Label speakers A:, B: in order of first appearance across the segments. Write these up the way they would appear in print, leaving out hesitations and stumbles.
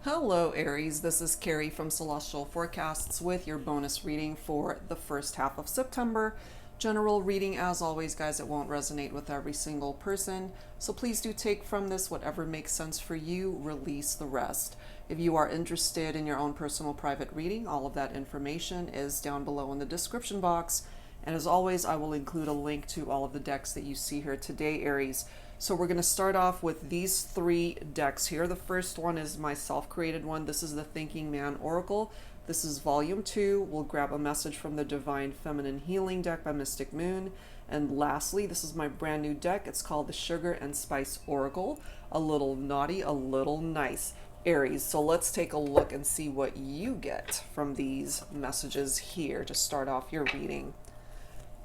A: Hello Aries, this is Carrie from Celestial Forecasts with your bonus reading for the first half of September. General reading, as always guys, it won't resonate with every single person, so please do take from this whatever makes sense for you, release the rest. If you are interested in your own personal private reading, all of that information is down below in the description box. And as always, I will include a link to all of the decks that you see here today, Aries. So we're going to start off with these three decks here. The first one is my self-created one. This is the Thinking Man Oracle. This is volume 2. We'll grab a message from the Divine Feminine Healing deck by Mystic Moon. And lastly, this is my brand new deck. It's called the Sugar and Spice Oracle. A little naughty, a little nice. Aries, so let's take a look and see what you get from these messages here to start off your reading.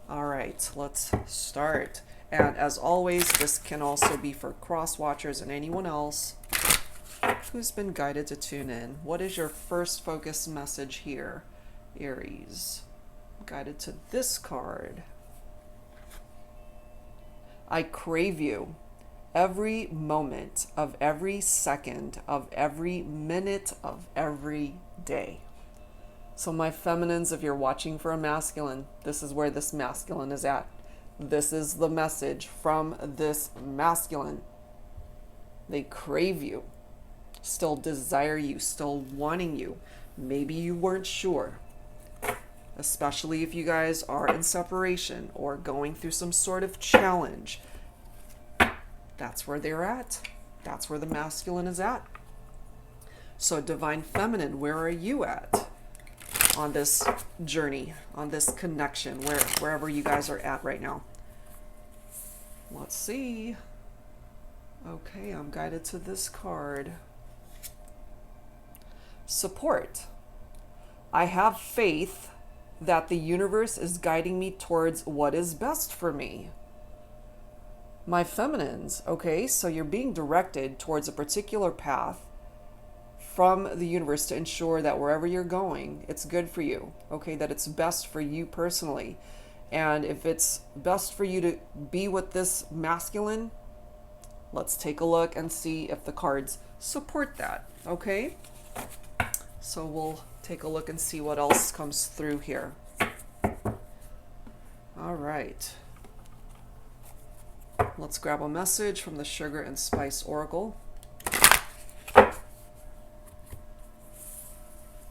A: All right, let's start. And as always, this can also be for cross watchers and anyone else who's been guided to tune in. What is your first focus message here, Aries? Guided to this card. I crave you every moment of every second of every minute of every day. So my feminines, if you're watching for a masculine, this is where this masculine is at. This is the message from this masculine. They crave you, still desire you, still wanting you. Maybe you weren't sure, especially if you guys are in separation or going through some sort of challenge. That's where they're at. That's where the masculine is at. So Divine Feminine, where are you at on this journey, on this connection, wherever you guys are at right now? Let's see. Okay, I'm guided to this card. Support. I have faith that the universe is guiding me towards what is best for me. My feminines, okay, so you're being directed towards a particular path from the universe to ensure that wherever you're going, it's good for you, okay, that it's best for you personally. And if it's best for you to be with this masculine, let's take a look and see if the cards support that, okay? So we'll take a look and see what else comes through here. All right. Let's grab a message from the Sugar and Spice Oracle.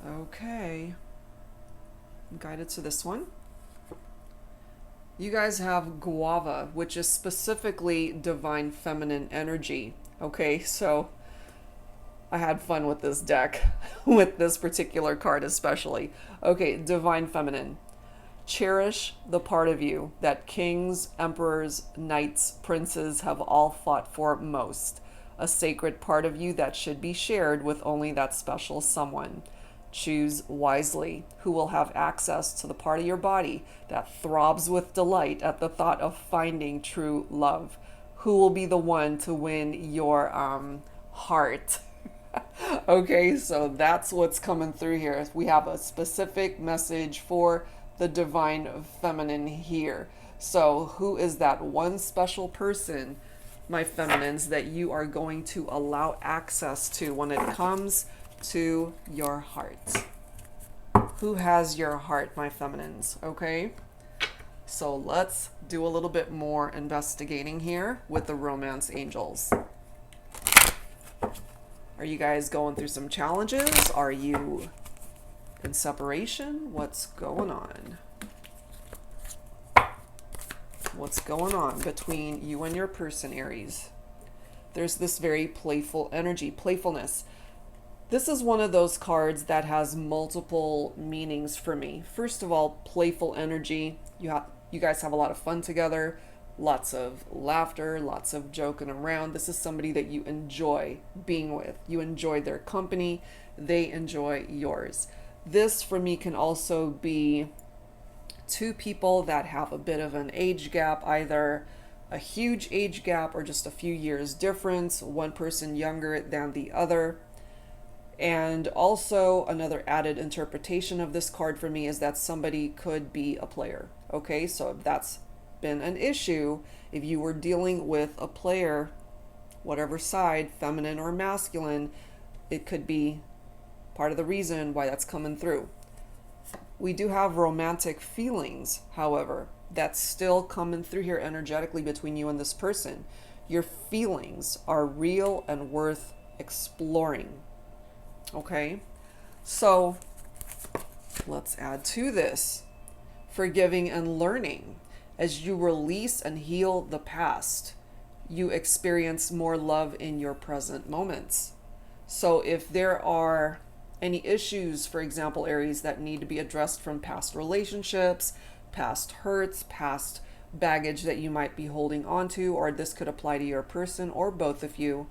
A: Okay. I'm guided to this one. You guys have guava, which is specifically divine feminine energy. Okay, so I had fun with this deck, with this particular card especially. Okay, divine feminine. Cherish the part of you that kings, emperors, knights, princes have all fought for most. A sacred part of you that should be shared with only that special someone. Choose wisely who will have access to the part of your body that throbs with delight at the thought of finding true love. Who will be the one to win your heart? Okay, so that's what's coming through here. We have a specific message for the divine feminine here. So who is that one special person, my feminines, that you are going to allow access to when it comes to your heart? Who has your heart, my feminines? Okay, so let's do a little bit more investigating here with the romance angels. Are you guys going through some challenges? Are you in separation? What's going on? What's going on between you and your person, Aries? There's this very playful energy, playfulness. This is one of those cards that has multiple meanings for me. First of all, playful energy. You guys have a lot of fun together, lots of laughter, lots of joking around. This is somebody that you enjoy being with. You enjoy their company. They enjoy yours. This for me can also be two people that have a bit of an age gap, either a huge age gap or just a few years difference, one person younger than the other. And also another added interpretation of this card for me is that somebody could be a player. Okay, so if that's been an issue, if you were dealing with a player, whatever side, feminine or masculine, it could be part of the reason why that's coming through. We do have romantic feelings, however, that's still coming through here energetically between you and this person. Your feelings are real and worth exploring. Okay? So, let's add to this. Forgiving and learning. As you release and heal the past, you experience more love in your present moments. So if there are any issues, for example, Aries, that need to be addressed from past relationships, past hurts, past baggage that you might be holding on to, or this could apply to your person or both of you,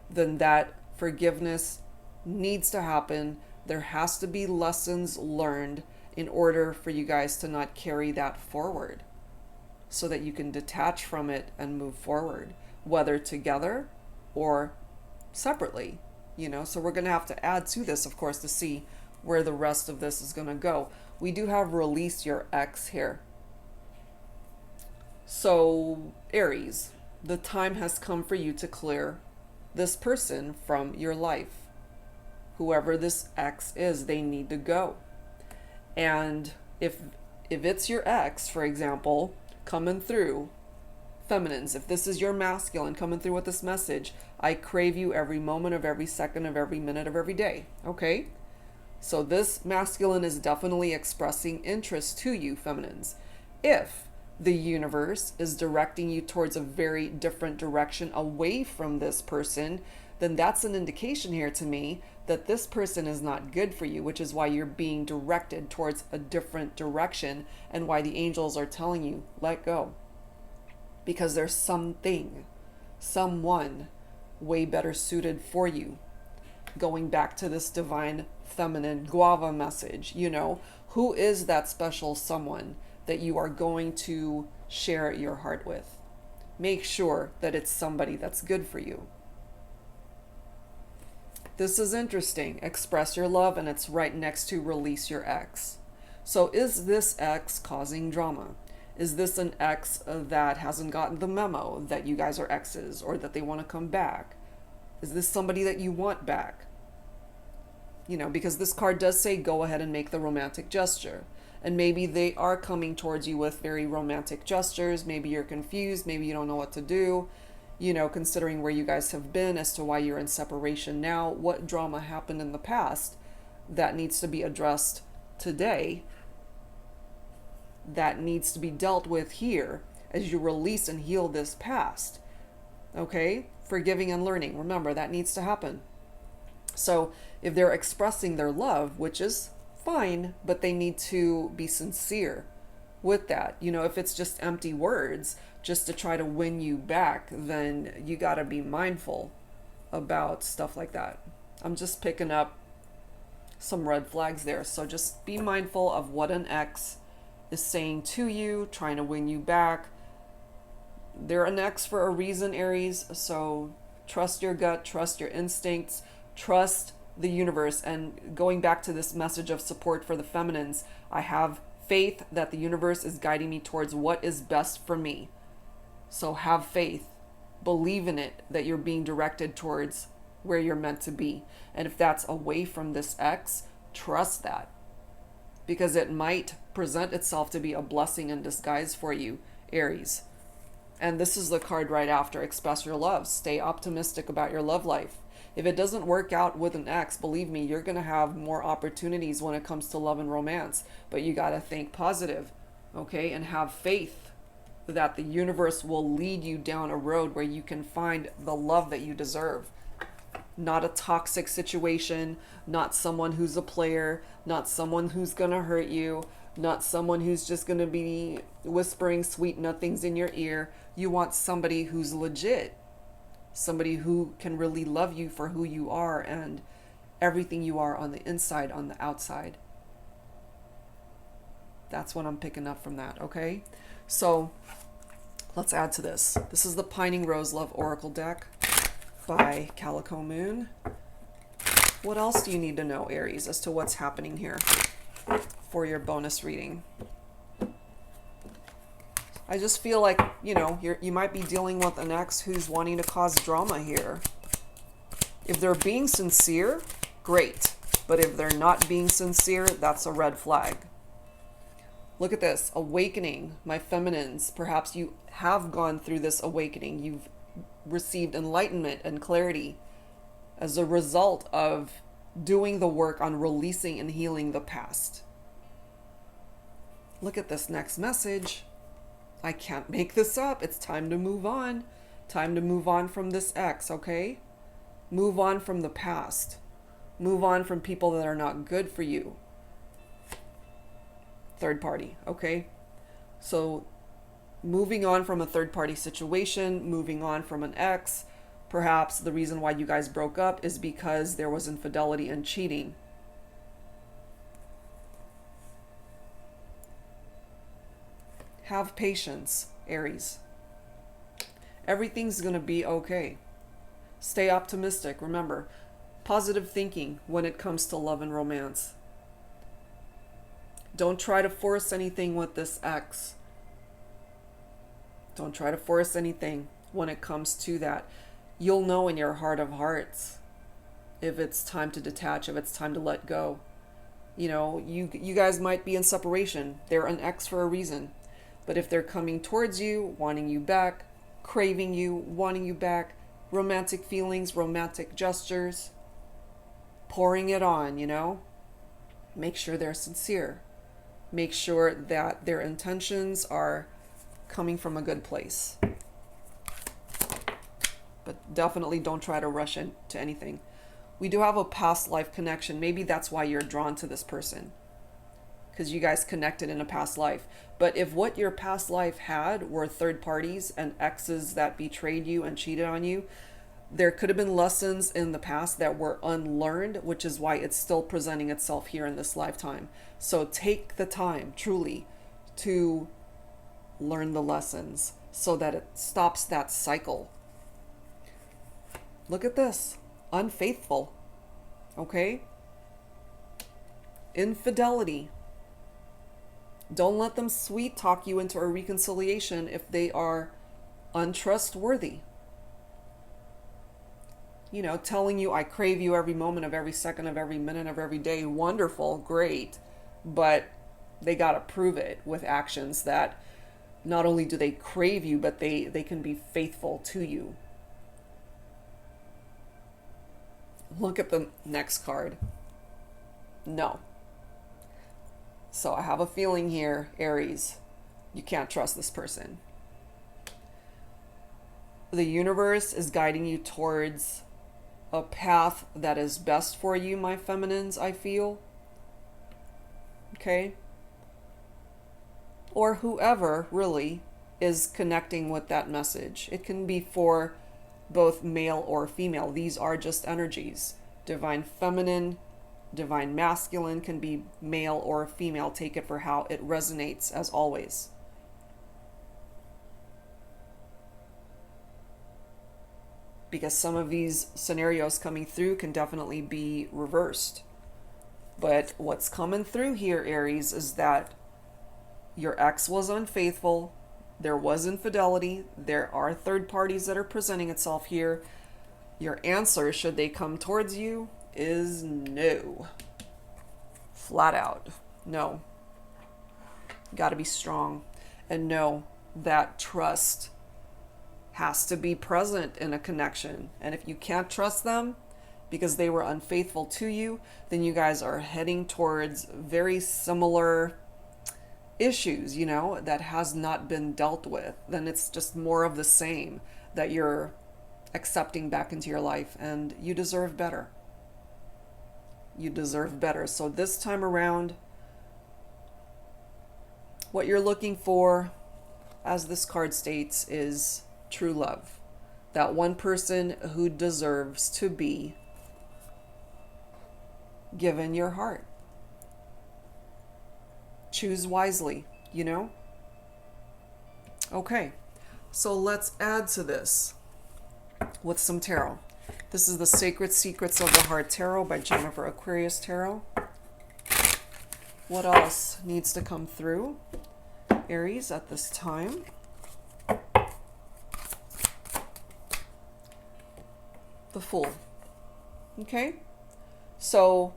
A: then that forgiveness needs to happen. There has to be lessons learned in order for you guys to not carry that forward, so that you can detach from it and move forward, whether together or separately. So we're going to have to add to this, of course, to see where the rest of this is going to go. We do have release your ex here. So, Aries, the time has come for you to clear this person from your life. Whoever this ex is, they need to go. And if it's your ex, for example, coming through, feminines, if this is your masculine coming through with this message, I crave you every moment of every second of every minute of every day. Okay? So this masculine is definitely expressing interest to you, feminines. If the universe is directing you towards a very different direction away from this person, then that's an indication here to me that this person is not good for you, which is why you're being directed towards a different direction and why the angels are telling you, let go. Because there's something, someone way better suited for you. Going back to this divine feminine guava message, who is that special someone that you are going to share your heart with? Make sure that it's somebody that's good for you. This is interesting. Express your love, and it's right next to release your ex. So is this ex causing drama? Is this an ex that hasn't gotten the memo that you guys are exes, or that they want to come back? Is this somebody that you want back? Because this card does say go ahead and make the romantic gesture. And maybe they are coming towards you with very romantic gestures. Maybe you're confused. Maybe you don't know what to do. Considering where you guys have been as to why you're in separation now, what drama happened in the past that needs to be addressed today, that needs to be dealt with here as you release and heal this past. Okay? Forgiving and learning. Remember, that needs to happen. So if they're expressing their love, which is fine, but they need to be sincere with that. If it's just empty words just to try to win you back, then you got to be mindful about stuff like that. I'm just picking up some red flags there. So just be mindful of what an ex is saying to you, trying to win you back. They're an ex for a reason, Aries. So trust your gut, trust your instincts, trust the universe. And going back to this message of support for the feminines, I have faith that the universe is guiding me towards what is best for me. So have faith. Believe in it, that you're being directed towards where you're meant to be. And if that's away from this ex, trust that. Because it might present itself to be a blessing in disguise for you, Aries. And this is the card right after. Express your love. Stay optimistic about your love life. If it doesn't work out with an ex, believe me, you're going to have more opportunities when it comes to love and romance. But you got to think positive, okay? And have faith that the universe will lead you down a road where you can find the love that you deserve. Not a toxic situation, not someone who's a player, not someone who's going to hurt you, not someone who's just going to be whispering sweet nothings in your ear. You want somebody who's legit. Somebody who can really love you for who you are and everything you are on the inside, on the outside. That's what I'm picking up from that, okay? So let's add to this. This is the Pining Rose Love Oracle deck by Calico Moon. What else do you need to know, Aries, as to what's happening here for your bonus reading? I just feel like, you might be dealing with an ex who's wanting to cause drama here. If they're being sincere, great. But if they're not being sincere, that's a red flag. Look at this, awakening, my feminines. Perhaps you have gone through this awakening. You've received enlightenment and clarity as a result of doing the work on releasing and healing the past. Look at this next message. I can't make this up. It's time to move on. Time to move on from this ex, okay? Move on from the past. Move on from people that are not good for you. Third party, okay? So moving on from a third party situation, moving on from an ex, perhaps the reason why you guys broke up is because there was infidelity and cheating. Have patience, Aries. Everything's going to be okay. Stay optimistic. Remember, positive thinking when it comes to love and romance. Don't try to force anything with this ex. Don't try to force anything when it comes to that. You'll know in your heart of hearts if it's time to detach, if it's time to let go. You know, you guys might be in separation. They're an ex for a reason. But if they're coming towards you, wanting you back, craving you, wanting you back, romantic feelings, romantic gestures, pouring it on, you know, make sure they're sincere. Make sure that their intentions are coming from a good place. But definitely don't try to rush into anything. We do have a past life connection. Maybe that's why you're drawn to this person, because you guys connected in a past life. But if what your past life had were third parties and exes that betrayed you and cheated on you, there could have been lessons in the past that were unlearned, which is why it's still presenting itself here in this lifetime. So take the time, truly, to learn the lessons so that it stops that cycle. Look at this. Unfaithful. Okay? Infidelity. Don't let them sweet talk you into a reconciliation if they are untrustworthy. You know, telling you I crave you every moment of every second of every minute of every day. Wonderful, great. But they got to prove it with actions that not only do they crave you, but they can be faithful to you. Look at the next card. No. So I have a feeling here, Aries, you can't trust this person. The universe is guiding you towards a path that is best for you, my feminines, I feel. Okay? Or whoever really is connecting with that message. It can be for both male or female. These are just energies. Divine feminine, divine masculine can be male or female. Take it for how it resonates, as always. Because some of these scenarios coming through can definitely be reversed. But what's coming through here, Aries, is that your ex was unfaithful. There was infidelity. There are third parties that are presenting itself here. Your answer, should they come towards you, is no. Flat out. No. Got to be strong. And know that trust has to be present in a connection. And if you can't trust them because they were unfaithful to you, then you guys are heading towards very similar issues, you know, that has not been dealt with. Then it's just more of the same that you're accepting back into your life, and you deserve better. You deserve better. So this time around, what you're looking for, as this card states, is true love. That one person who deserves to be given your heart. Choose wisely, you know? Okay, so let's add to this with some tarot. This is the Sacred Secrets of the Heart Tarot by Jennifer Aquarius Tarot. What else needs to come through, Aries, at this time? The Fool. Okay? So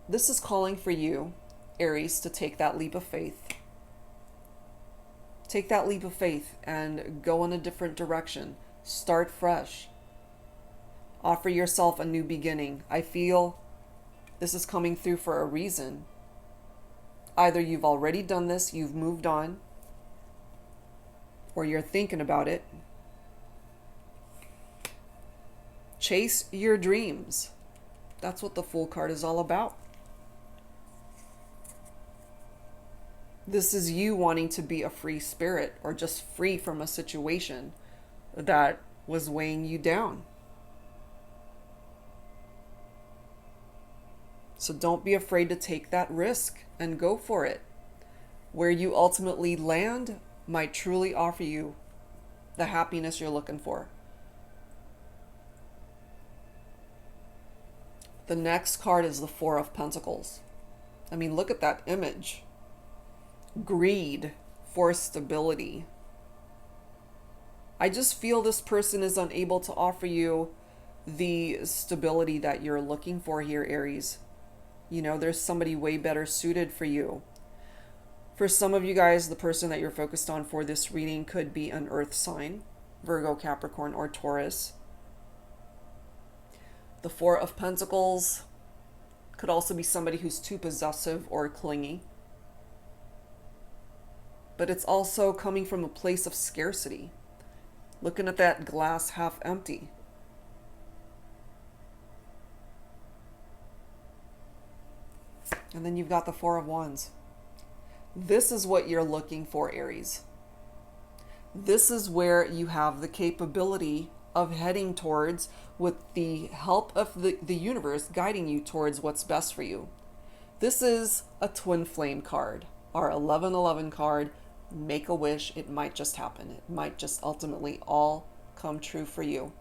A: this is calling for you, Aries, to take that leap of faith. Take that leap of faith and go in a different direction. Start fresh. Offer yourself a new beginning. I feel this is coming through for a reason. Either you've already done this, you've moved on, or you're thinking about it. Chase your dreams. That's what the Fool card is all about. This is you wanting to be a free spirit, or just free from a situation that was weighing you down. So don't be afraid to take that risk and go for it. Where you ultimately land might truly offer you the happiness you're looking for. The next card is the Four of Pentacles. I mean, look at that image. Greed for stability. I just feel this person is unable to offer you the stability that you're looking for here, Aries. You know, there's somebody way better suited for you. For some of you guys, the person that you're focused on for this reading could be an earth sign, Virgo, Capricorn, or Taurus. The Four of Pentacles could also be somebody who's too possessive or clingy. But it's also coming from a place of scarcity. Looking at that glass half empty. And then you've got the Four of Wands. This is what you're looking for, Aries. This is where you have the capability of heading towards, with the help of the universe guiding you towards what's best for you. This is a twin flame card, our 1111 card. Make a wish. It might just happen. It might just ultimately all come true for you.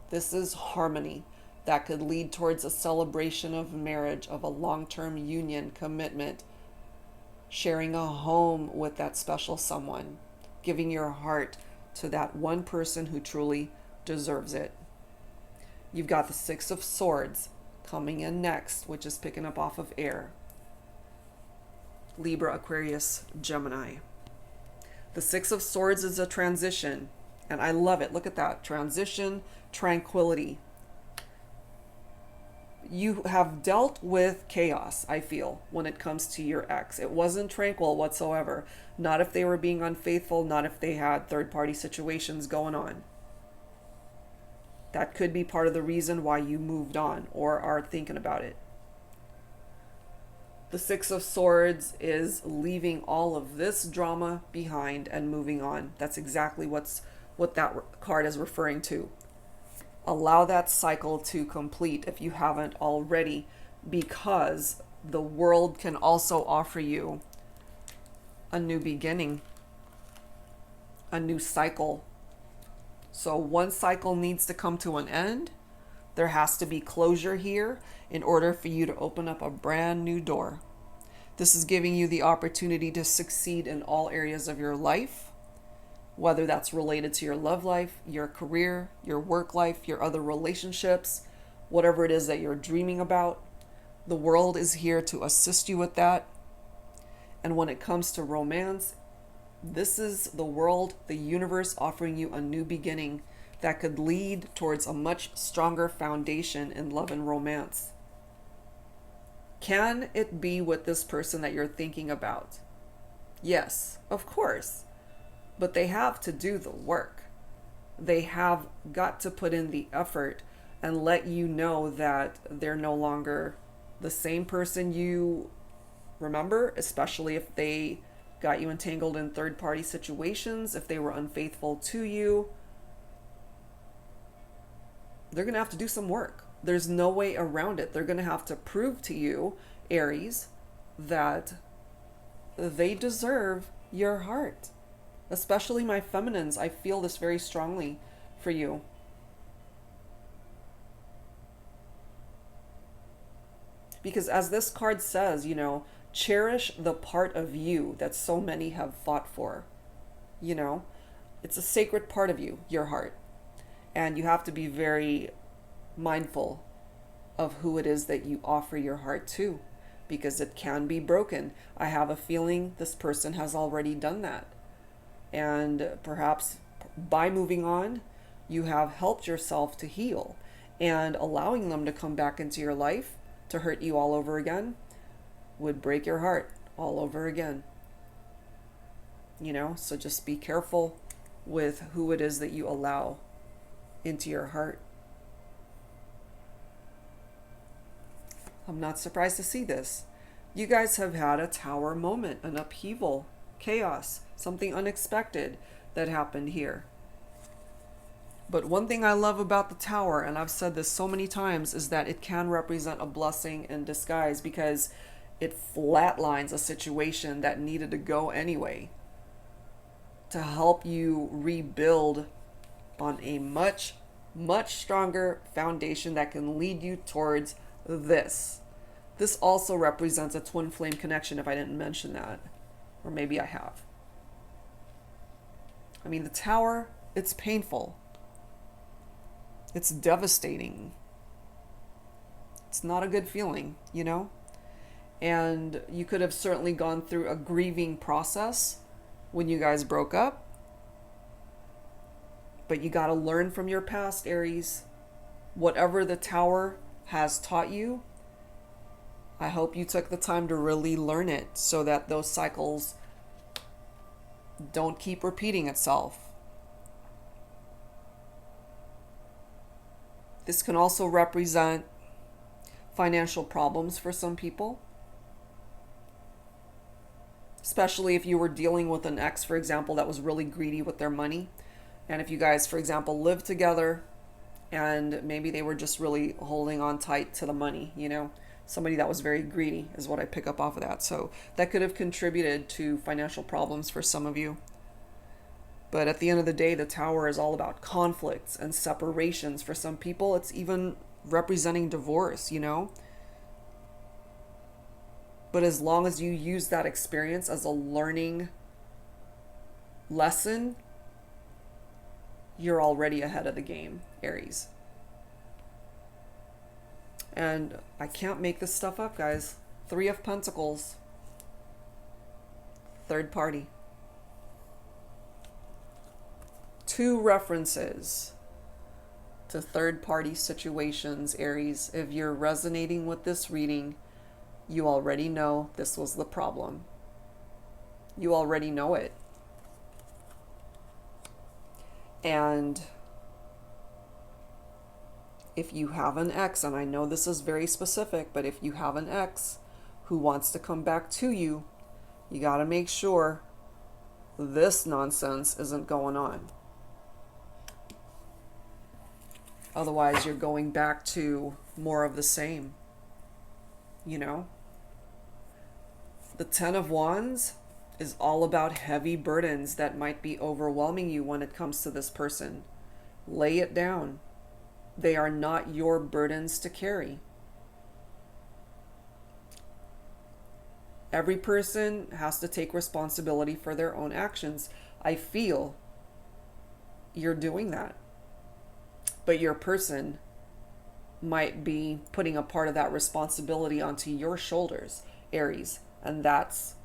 A: This is harmony that could lead towards a celebration of marriage, of a long-term union, commitment, sharing a home with that special someone, giving your heart to that one person who truly deserves it. You've got the Six of Swords coming in next, which is picking up off of air. Libra, Aquarius, Gemini. The Six of Swords is a transition, and I love it. Look at that. Transition, tranquility. You have dealt with chaos, I feel, when it comes to your ex. It wasn't tranquil whatsoever. Not if they were being unfaithful, not if they had third-party situations going on. That could be part of the reason why you moved on or are thinking about it. The Six of Swords is leaving all of this drama behind and moving on. That's exactly what that card is referring to. Allow that cycle to complete if you haven't already, because the world can also offer you a new beginning, a new cycle. So one cycle needs to come to an end. There has to be closure here in order for you to open up a brand new door. This is giving you the opportunity to succeed in all areas of your life, whether that's related to your love life, your career, your work life, your other relationships, whatever it is that you're dreaming about. The world is here to assist you with that. And when it comes to romance, this is the world, the universe offering you a new beginning that could lead towards a much stronger foundation in love and romance. Can it be with this person that you're thinking about? Yes, of course. But they have to do the work. They have got to put in the effort and let you know that they're no longer the same person you remember, especially if they got you entangled in third-party situations, if they were unfaithful to you. They're going to have to do some work. There's no way around it. They're going to have to prove to you, Aries, that they deserve your heart. Especially my feminines, I feel this very strongly for you. Because as this card says, you know, cherish the part of you that so many have fought for. You know, it's a sacred part of you, your heart. And you have to be very mindful of who it is that you offer your heart to, because it can be broken. I have a feeling this person has already done that. And perhaps by moving on, you have helped yourself to heal, and allowing them to come back into your life to hurt you all over again would break your heart all over again. So just be careful with who it is that you allow into your heart. I'm not surprised to see this. You guys have had a tower moment, an upheaval, chaos, something unexpected that happened here. But one thing I love about the tower, and I've said this so many times, is that it can represent a blessing in disguise, because it flatlines a situation that needed to go anyway, to help you rebuild on a much, much stronger foundation that can lead you towards this. This also represents a twin flame connection, if I didn't mention that. Or maybe I have. I mean, the tower, it's painful. It's devastating. It's not a good feeling, And you could have certainly gone through a grieving process when you guys broke up. But you got to learn from your past, Aries. Whatever the tower has taught you, I hope you took the time to really learn it, so that those cycles don't keep repeating itself. This can also represent financial problems for some people, especially if you were dealing with an ex, for example, that was really greedy with their money. And if you guys, for example, lived together and maybe they were just really holding on tight to the money, somebody that was very greedy is what I pick up off of that. So that could have contributed to financial problems for some of you. But at the end of the day, the tower is all about conflicts and separations. For some people, it's even representing divorce, But as long as you use that experience as a learning lesson, you're already ahead of the game, Aries. And I can't make this stuff up, guys. 3 of Pentacles. Third party. 2 references to third-party situations, Aries. If you're resonating with this reading, you already know this was the problem. You already know it. And if you have an ex, and I know this is very specific, but if you have an ex who wants to come back to you, you got to make sure this nonsense isn't going on. Otherwise, you're going back to more of the same. The 10 of Wands is all about heavy burdens that might be overwhelming you when it comes to this person. Lay it down. They are not your burdens to carry. Every person has to take responsibility for their own actions. I feel you're doing that. But your person might be putting a part of that responsibility onto your shoulders, Aries. And that's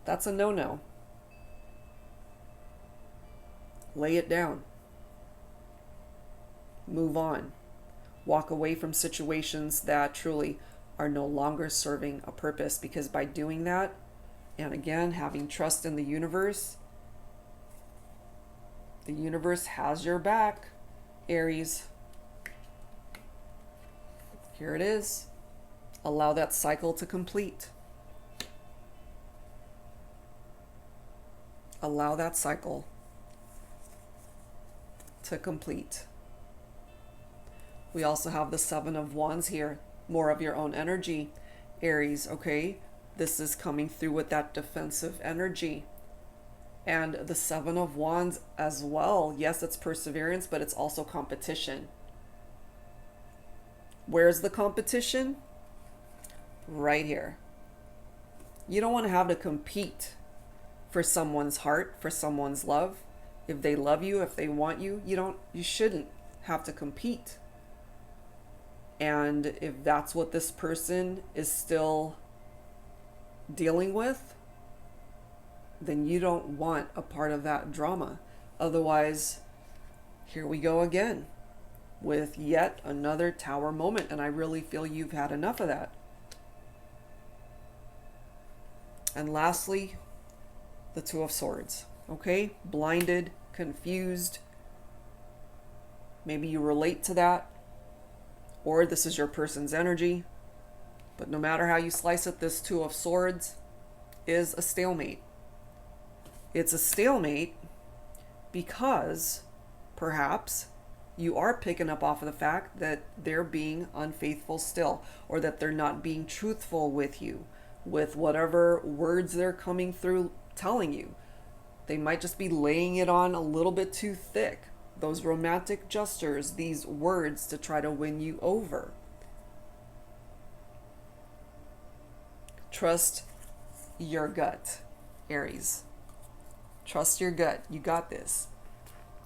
A: a no-no. Lay it down. Move on. Walk away from situations that truly are no longer serving a purpose, because by doing that, and again, having trust in the universe has your back, Aries. Here it is. Allow that cycle to complete. Allow that cycle to complete. We also have the 7 of Wands here. More of your own energy, Aries, okay? This is coming through with that defensive energy. And the 7 of Wands as well. Yes, it's perseverance, but it's also competition. Where's the competition? Right here. You don't want to have to compete for someone's heart, for someone's love. If they love you, if they want you, you shouldn't have to compete. And if that's what this person is still dealing with, then you don't want a part of that drama. Otherwise, here we go again with yet another Tower moment. And I really feel you've had enough of that. And lastly, the Two of Swords. Okay? Blinded, confused. Maybe you relate to that. Or this is your person's energy. But no matter how you slice it, this Two of Swords is a stalemate. It's a stalemate because perhaps you are picking up off of the fact that they're being unfaithful still, or that they're not being truthful with you, with whatever words they're coming through telling you. They might just be laying it on a little bit too thick. Those romantic gestures, these words to try to win you over. Trust your gut, Aries. Trust your gut. You got this.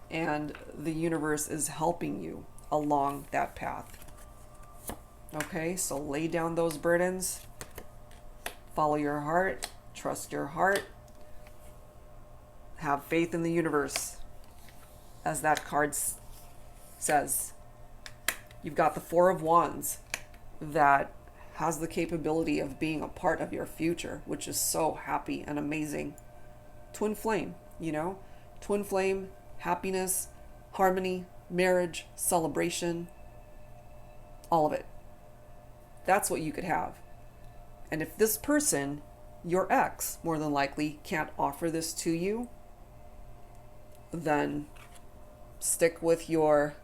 A: And the universe is helping you along that path. Okay, so lay down those burdens. Follow your heart. Trust your heart. Have faith in the universe. As that card says. You've got the Four of Wands that has the capability of being a part of your future, which is so happy and amazing. Twin flame, you know? Twin flame, happiness, harmony, marriage, celebration, all of it. That's what you could have. And if this person, your ex, more than likely, can't offer this to you, then stick with your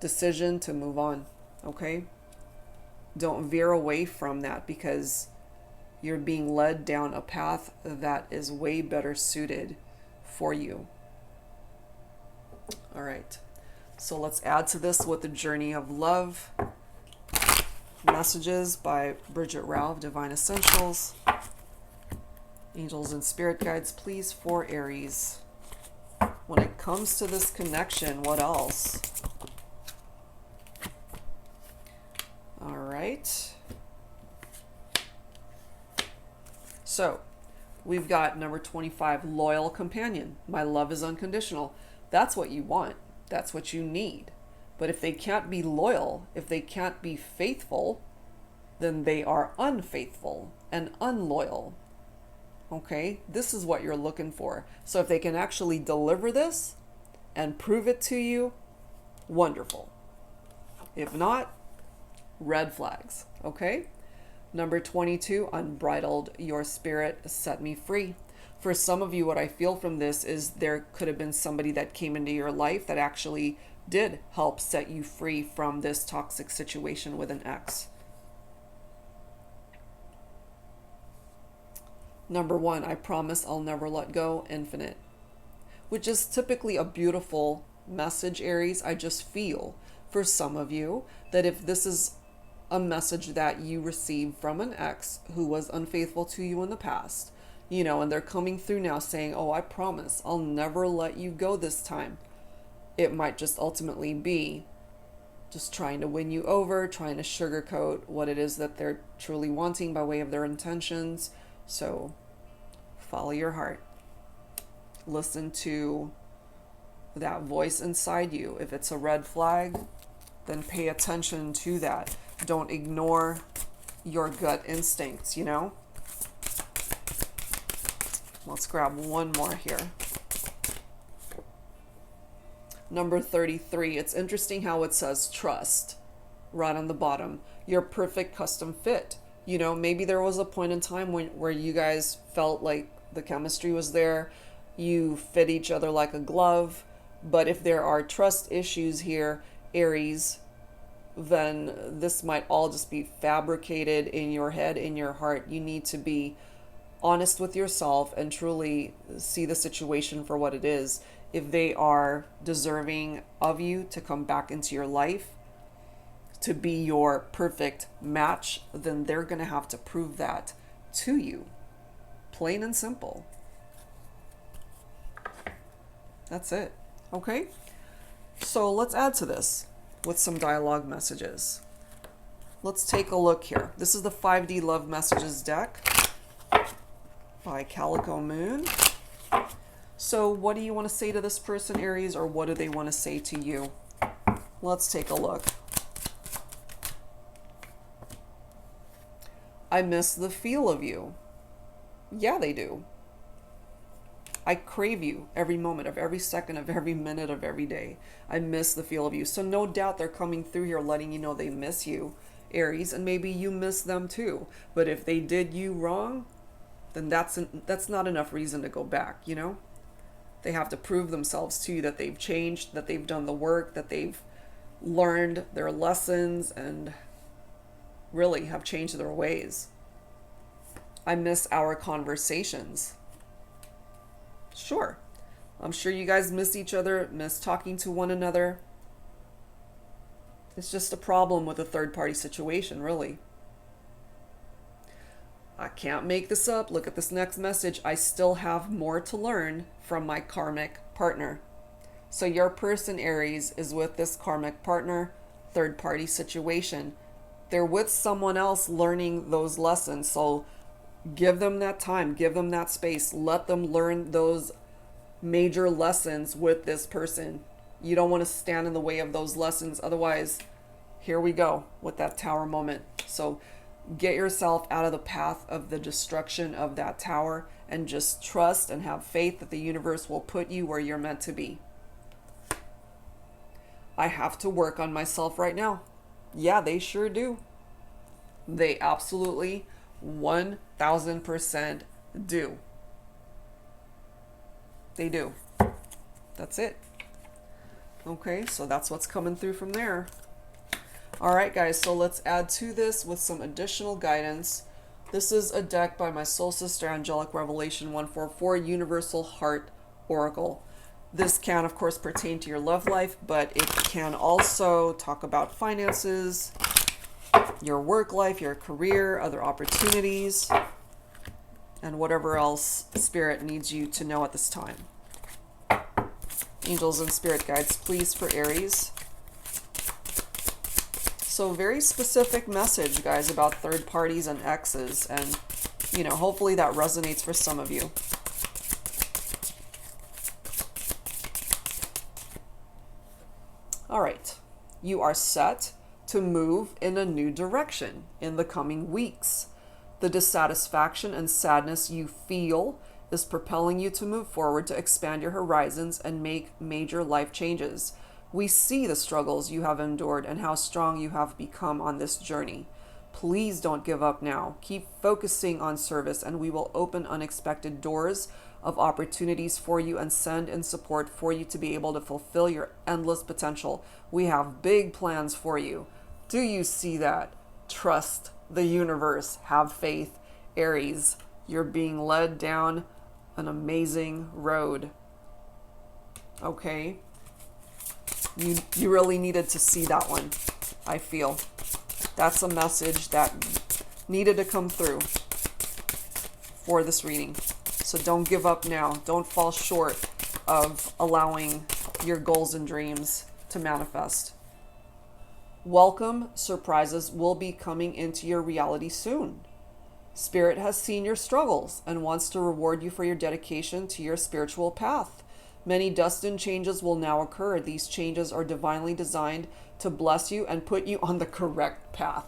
A: decision to move on, okay? Don't veer away from that, because you're being led down a path that is way better suited for you. All right, so let's add to this with the Journey of Love. Messages by Bridget Rao of Divine Essentials. Angels and Spirit Guides, please, for Aries. When it comes to this connection, what else? All right. So, we've got number 25, loyal companion. My love is unconditional. That's what you want. That's what you need. But if they can't be loyal, if they can't be faithful, then they are unfaithful and unloyal. Okay? This is what you're looking for. So if they can actually deliver this and prove it to you, wonderful. If not, red flags. Okay? Number 22, unbridled. Your spirit set me free. For some of you, what I feel from this is there could have been somebody that came into your life that actually did help set you free from this toxic situation with an ex. Number 1, I promise I'll never let go, infinite. Which is typically a beautiful message, Aries. I just feel for some of you that if this is a message that you received from an ex who was unfaithful to you in the past, you know, and they're coming through now saying, oh, I promise I'll never let you go this time. It might just ultimately be just trying to win you over, trying to sugarcoat what it is that they're truly wanting by way of their intentions. So follow your heart. Listen to that voice inside you. If it's a red flag, then pay attention to that. Don't ignore your gut instincts, you know? Let's grab one more here. Number 33. It's interesting how it says trust right on the bottom. Your perfect custom fit. You know, maybe there was a point in time where you guys felt like the chemistry was there. You fit each other like a glove. But if there are trust issues here, Aries, then this might all just be fabricated in your head, in your heart. You need to be honest with yourself and truly see the situation for what it is. If they are deserving of you to come back into your life, to be your perfect match, then they're going to have to prove that to you. Plain and simple. That's it. Okay? So let's add to this with some dialogue messages. Let's take a look here. This is the 5D Love Messages deck by Calico Moon. So what do you want to say to this person, Aries, or what do they want to say to you? Let's take a look. I miss the feel of you. Yeah, they do. I crave you every moment of every second of every minute of every day. I miss the feel of you. So no doubt they're coming through here letting you know they miss you, Aries, and maybe you miss them too. But if they did you wrong, then that's not enough reason to go back, you know? They have to prove themselves to you that they've changed, that they've done the work, that they've learned their lessons and really have changed their ways. I miss our conversations. Sure. I'm sure you guys miss each other, miss talking to one another. It's just a problem with a third-party situation, really. I can't make this up. Look at this next message. I still have more to learn from my karmic partner. So your person, Aries, is with this karmic partner, third-party situation. They're with someone else learning those lessons. So give them that time. Give them that space. Let them learn those major lessons with this person. You don't want to stand in the way of those lessons. Otherwise, here we go with that tower moment. So get yourself out of the path of the destruction of that tower and just trust and have faith that the universe will put you where you're meant to be. I have to work on myself right now. Yeah, they sure do. They absolutely 1000% do. They do. That's it. Okay, so that's what's coming through from there. All right, guys, so let's add to this with some additional guidance. This is a deck by my soul sister, Angelic Revelation 144, Universal Heart Oracle. This can, of course, pertain to your love life, but it can also talk about finances, your work life, your career, other opportunities, and whatever else Spirit needs you to know at this time. Angels and Spirit guides, please, for Aries. So very specific message, guys, about third parties and exes, and, you know, hopefully that resonates for some of you. All right, you are set to move in a new direction in the coming weeks. The dissatisfaction and sadness you feel is propelling you to move forward, to expand your horizons and make major life changes. We see the struggles you have endured and how strong you have become on this journey. Please don't give up now. Keep focusing on service, and we will open unexpected doors of opportunities for you and send in support for you to be able to fulfill your endless potential. We have big plans for you. Do you see that? Trust the universe. Have faith, Aries. You're being led down an amazing road. Okay? You really needed to see that one, I feel. That's a message that needed to come through for this reading. So don't give up now. Don't fall short of allowing your goals and dreams to manifest. Welcome surprises will be coming into your reality soon. Spirit has seen your struggles and wants to reward you for your dedication to your spiritual path. Many destined changes will now occur. These changes are divinely designed to bless you and put you on the correct path.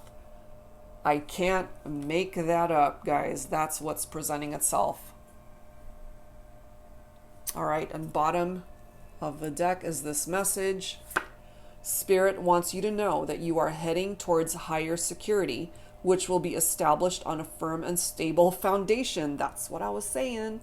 A: I can't make that up, guys. That's what's presenting itself. All right, and bottom of the deck is this message. Spirit wants you to know that you are heading towards higher security, which will be established on a firm and stable foundation. That's what I was saying.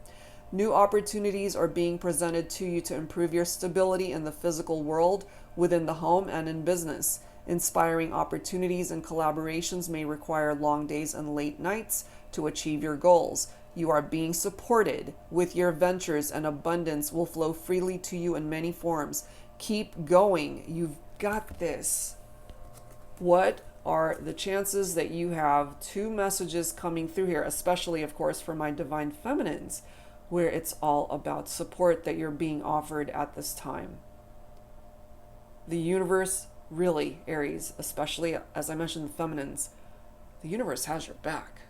A: New opportunities are being presented to you to improve your stability in the physical world, within the home, and in business. Inspiring opportunities and collaborations may require long days and late nights to achieve your goals. You are being supported with your ventures, and abundance will flow freely to you in many forms. Keep going. You've got this. What are the chances that you have two messages coming through here, especially, of course, for my divine feminines, where it's all about support that you're being offered at this time? The universe really, Aries, especially as I mentioned, the feminines, the universe has your back.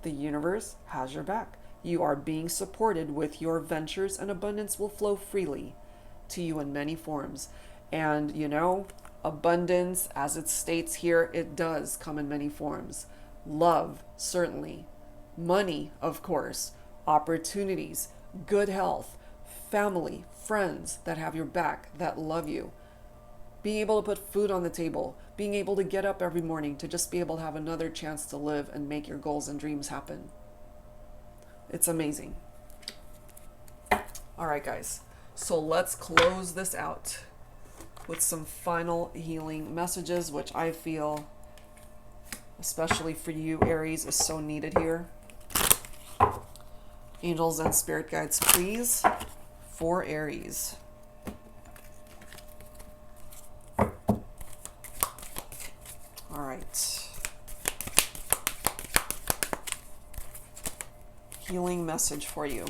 A: The universe has your back. You are being supported with your ventures, and abundance will flow freely to you in many forms. And you know, abundance, as it states here, it does come in many forms. Love, certainly. Money, of course. Opportunities, good health, family, friends that have your back, that love you. Being able to put food on the table, being able to get up every morning to just be able to have another chance to live and make your goals and dreams happen. It's amazing. All right, guys. So let's close this out with some final healing messages, which I feel, especially for you, Aries, is so needed here. Angels and spirit guides, please, for Aries. All right. Healing message for you.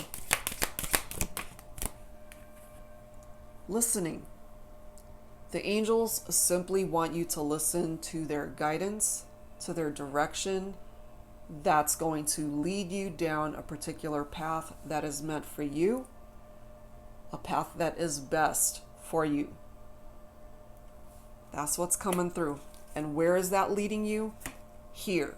A: Listening. The angels simply want you to listen to their guidance, to their direction. That's going to lead you down a particular path that is meant for you, a path that is best for you. That's what's coming through. And where is that leading you? Here.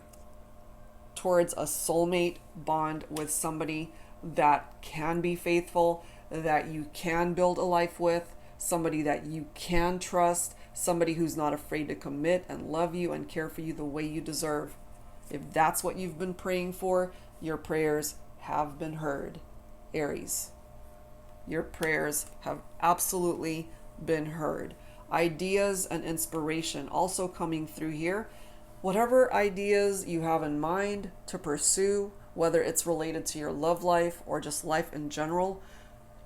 A: Towards a soulmate bond with somebody that can be faithful, that you can build a life with, somebody that you can trust, somebody who's not afraid to commit and love you and care for you the way you deserve. If that's what you've been praying for, your prayers have been heard, Aries. Your prayers have absolutely been heard. Ideas and inspiration also coming through here. Whatever ideas you have in mind to pursue, whether it's related to your love life or just life in general,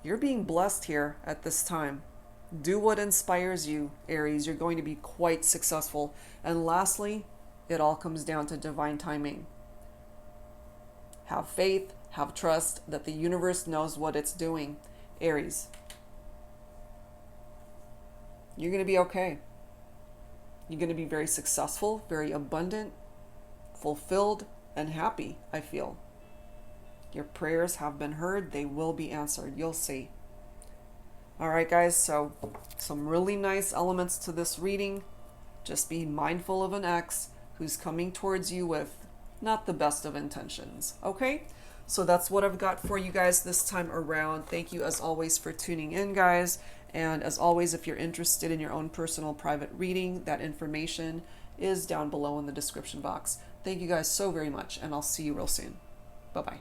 A: you're being blessed here at this time. Do what inspires you, Aries. You're going to be quite successful. And lastly, it all comes down to divine timing. Have faith, have trust that the universe knows what it's doing, Aries. You're going to be okay. You're going to be very successful, very abundant, fulfilled, and happy, I feel. Your prayers have been heard. They will be answered. You'll see. All right, guys. So some really nice elements to this reading. Just be mindful of an ex who's coming towards you with not the best of intentions. Okay? So that's what I've got for you guys this time around. Thank you, as always, for tuning in, guys. And as always, if you're interested in your own personal private reading, that information is down below in the description box. Thank you guys so very much, and I'll see you real soon. Bye-bye.